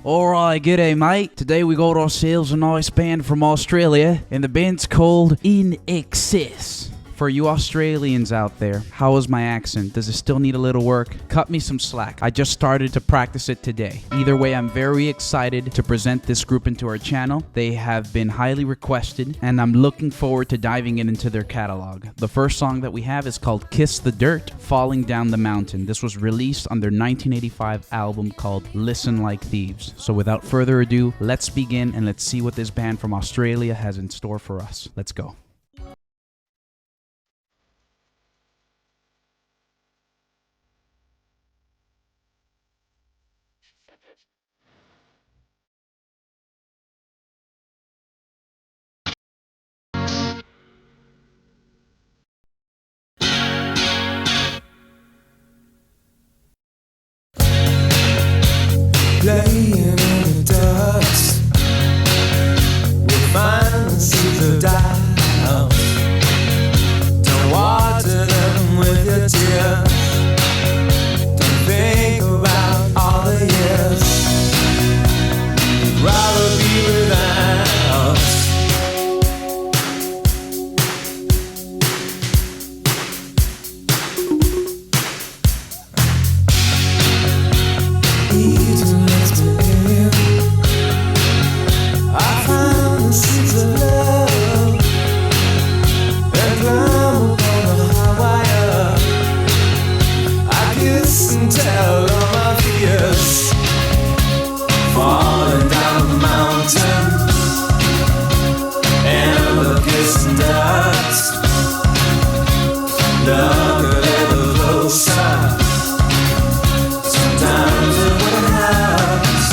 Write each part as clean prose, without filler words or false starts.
Alright, g'day mate. Today we got ourselves a nice band from Australia, and the band's called Inxs. For you Australians out there, how was my accent? Does it still need a little work? Cut me some slack. I just started to practice it today. Either way, I'm very excited to present this group into our channel. They have been highly requested, and I'm looking forward to diving into their catalog. The first song that we have is called Kiss the Dirt, Falling Down the Mountain. This was released on their 1985 album called Listen Like Thieves. So without further ado, let's begin and let's see what this band from Australia has in store for us. Let's go. Laying in the dust, we find the seeds of doubt. Don't water them with your tears. Don't think about all the years. You'd rather be without. Falling down the mountain, and the kiss and dust. Look a little closer. Sometimes it hurts.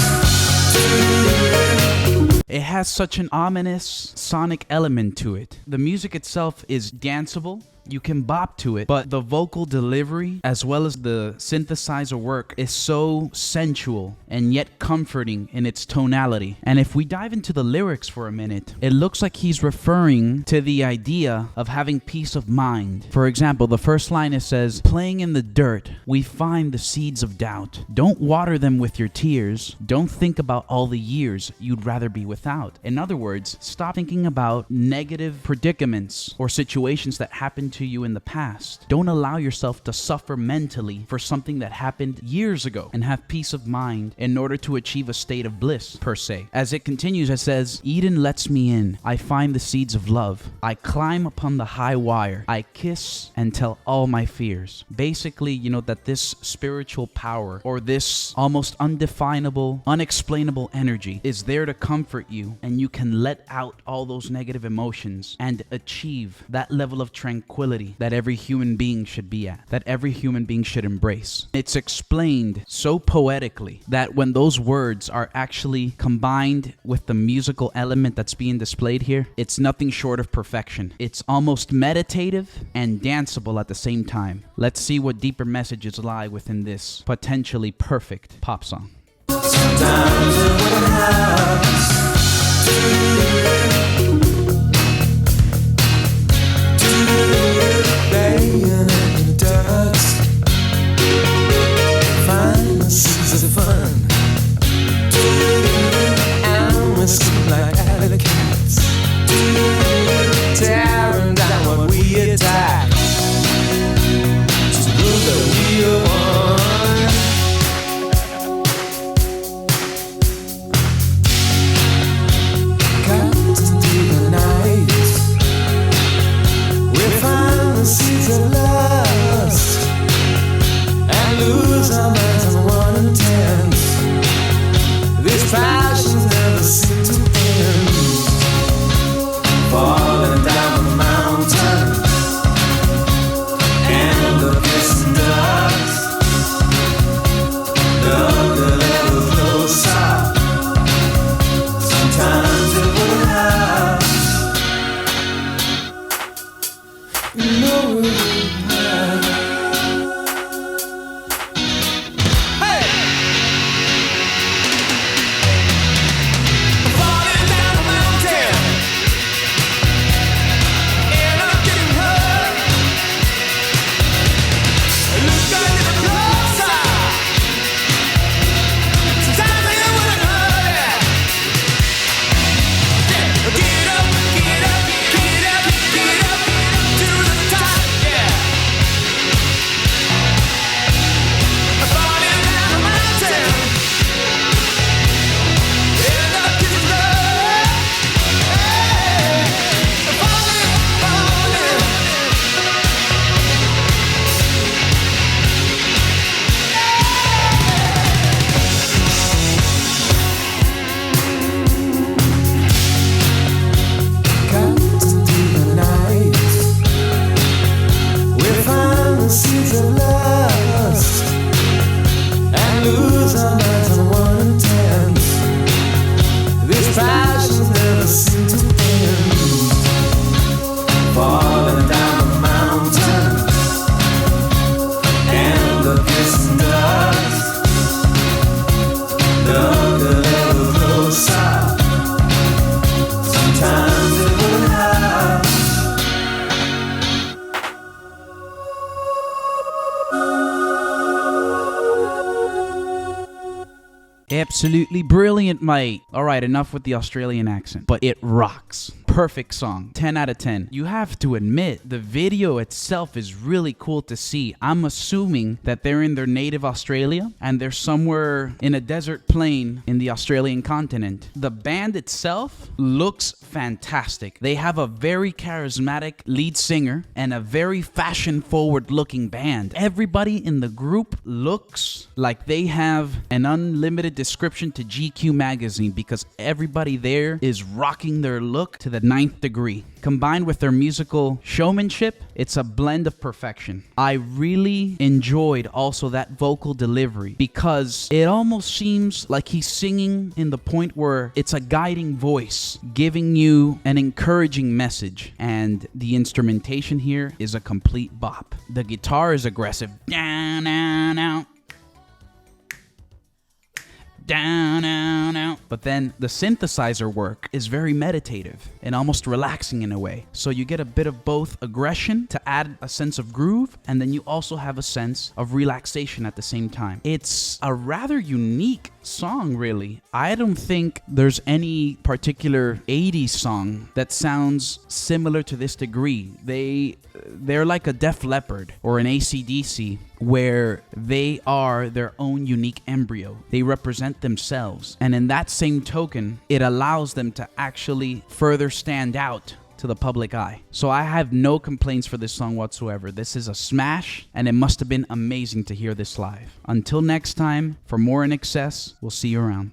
It has such an ominous sonic element to it. The music itself is danceable. You can bop to it, but the vocal delivery as well as the synthesizer work is so sensual and yet comforting in its tonality. And if we dive into the lyrics for a minute, it looks like he's referring to the idea of having peace of mind. For example, the first line it says, "Playing in the dirt, we find the seeds of doubt. Don't water them with your tears. Don't think about all the years you'd rather be without." In other words, stop thinking about negative predicaments or situations that happen to you in the past. Don't allow yourself to suffer mentally for something that happened years ago, and have peace of mind in order to achieve a state of bliss, per se. As it continues, it says, "Eden lets me in. I find the seeds of love. I climb upon the high wire. I kiss and tell all my fears." Basically, that this spiritual power or this almost undefinable, unexplainable energy is there to comfort you, and you can let out all those negative emotions and achieve that level of tranquility that every human being should be at, that every human being should embrace. It's explained so poetically that when those words are actually combined with the musical element that's being displayed here, it's nothing short of perfection. It's almost meditative and danceable at the same time. Let's see what deeper messages lie within this potentially perfect pop song. Sometimes it hurts. Laying in the dust, find the seeds of fun, and we scream like alley cats, tearing down what we attack, just prove that we are one. absolutely brilliant, mate. All right, enough with the Australian accent, but it rocks. Perfect song. 10 out of 10. You have to admit, the video itself is really cool to see. I'm assuming that they're in their native Australia and they're somewhere in a desert plain in the Australian continent. The band itself looks fantastic. They have a very charismatic lead singer and a very fashion-forward looking band. Everybody in the group looks like they have an unlimited description to GQ magazine because everybody there is rocking their look to the 9th degree. Combined with their musical showmanship, it's a blend of perfection. I really enjoyed also that vocal delivery because it almost seems like he's singing in the point where it's a guiding voice, giving you an encouraging message. And the instrumentation here is a complete bop. The guitar is aggressive. Down, down, down. Down, down, down. But then the synthesizer work is very meditative and almost relaxing in a way. So you get a bit of both aggression to add a sense of groove, and then you also have a sense of relaxation at the same time. It's a rather unique song, really. I don't think there's any particular 80s song that sounds similar to this degree. They're like a Def Leppard or an AC/DC, where they are their own unique embryo. They represent themselves. And in that same token, it allows them to actually further stand out to the public eye. So I have no complaints for this song whatsoever. This is a smash, and it must have been amazing to hear this live. Until next time, for more Inxs, we'll see you around.